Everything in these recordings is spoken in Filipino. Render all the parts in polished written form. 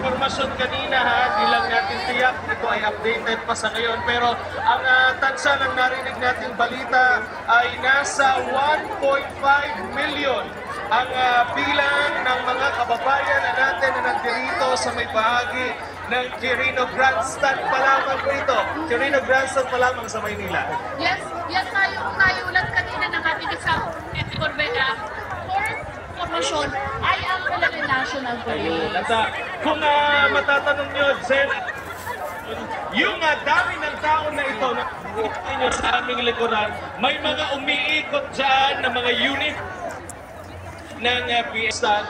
impormasyon kanina ha, di lang natin tiyak, ito ay updated pa sa ngayon. Pero ang tansya ng narinig nating balita ay nasa 1.5 million ang bilang ng mga kababayan na natin na nandirito sa may bahagi ng Quirino Grandstand pa lamang rito. Quirino Grandstand pa lamang sa Maynila. Yes, yan nga yung naiulat kanina ng ating isang Corbera. For promotion ay ang Philippine National Police. At kung matatanong nyo, Jen, yung dami ng tao na ito na nakikita nyo sa aming likuran, may mga umiikot dyan na mga unit ng PSTAN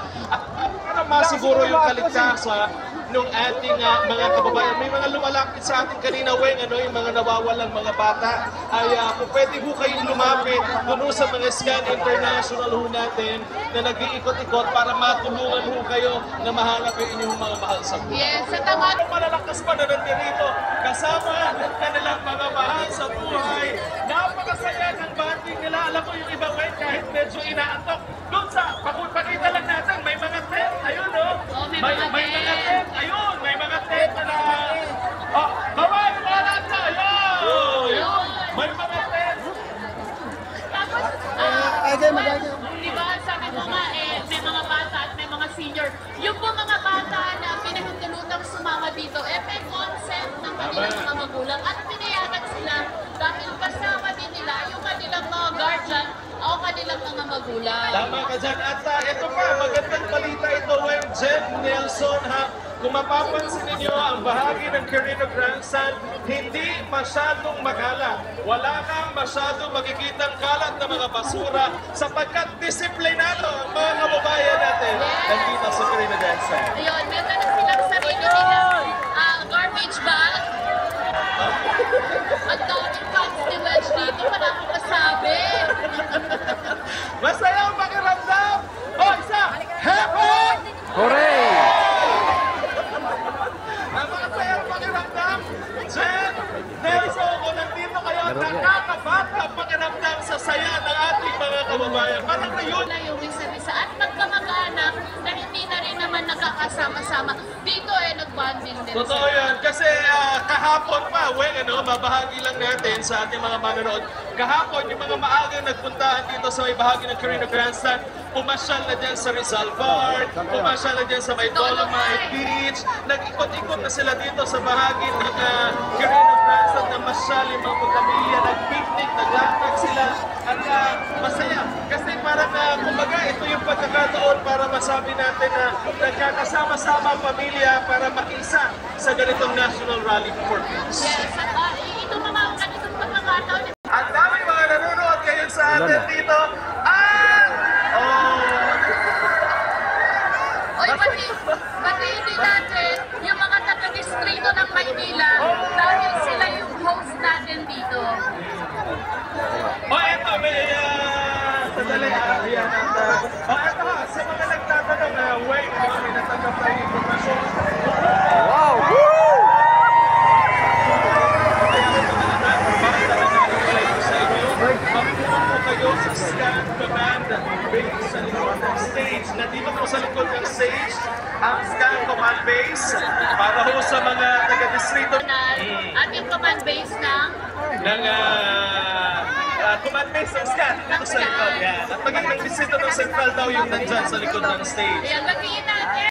para masiguro yung kaligtasan ng ating mga kababayan. May mga lumalapit sa ating kanina, Weng, yung mga nawawalang mga bata, ay kung pwede ho kayong lumapit kuno sa mga Scan International ho natin na nag-iikot-ikot para matulungan ho kayo na mahanap yung inyong mga mahal sa buhay. Yes, sa tama. Malalakas pa na nandito kasama ang kanilang mga mahal sa buhay. Napakasaya ng banding nila. Alam mo yung iba, Weng, kahit medyo inaantok, doon sa pakita lang natin, may mga tent, ayun, no? Oh, may mga tent, ayun, may mga tent na kaway, wala na, ayun, may mga tent. Tapos, di ba, sabi mo nga, may mga bata at may mga senior. Yung po mga bata na pinahintulutang sumama dito, may consent ng kanilang mga magulang at pinayagan sila dahil kasama din nila yung kanilang mga guardian o kanilang mga magulang. Tama ka dyan. At ito pa, magandang balita ito, Weng, Jen Nelson, ha? Kung mapapansin ninyo, ang bahagi ng Quirino Grandstand, hindi masyadong magala. Wala kang masyadong makikitang kalat na mga basura sapagkat disiplinado ang mga kababayan natin nandito sa Quirino Grandstand. Ayun, meron na silang sarili nilang garbage bag. Ang daming fancy wedge dito, wala akong masabi. Masaya ang pakiramdam! O, isa! Heaven! Hooray! Ang masaya ang pakiramdam! Jen, Nelson, kung nandito kayo, nakakabata ang pakiramdam sa saya ng ating mga kababayan. Parang na yun. Wala yung isa-isa at magkamag-anak na hindi na rin naman nakakasama-sama. Dito nagbanding din. Totoo yan. Kasi kahapon pa, Weng, mabahagi lang natin sa ating mga manonood. Kahapon, yung mga maagang nagpuntahan dito sa may bahagi ng Quirino Grandstand, pumasyal na dyan sa Rizal Park, pumasyal na dyan sa may Dolomite Beach, nag-ikot-ikot na sila dito sa bahagi ng Quirino Grandstand na masyal yung mga pagkamilya, nag-picnic, naglatag sila, at masaya. Kasi parang, kumbaga, ito yung pagkakataon para masabi natin na nagkakasama-sama ang pamilya para makiisa sa ganitong National Rally for Peace. Yes, at ito mga ganitong pagkakataon. Ang dami mga nanonood ngayon sa atin dito. Oy, batiin din natin yung mga taga-distrito ng Maynila dahil sila yung host natin dito. Eto, may sandali, yan. Eto ha, sa mga nagtatanong, wait, may natanggap tayo informasyon. Wow! Woo! Kayo sa Scan Command Base sa likod ng stage. Nandito po sa likod ng stage ang Scan Command Base para ho sa mga taga-distrito. At yung command base ng command base ng Scan dito sa likod. At maging nag-visita ng Central daw yung nandyan sa likod ng stage. Ayan, batiin natin.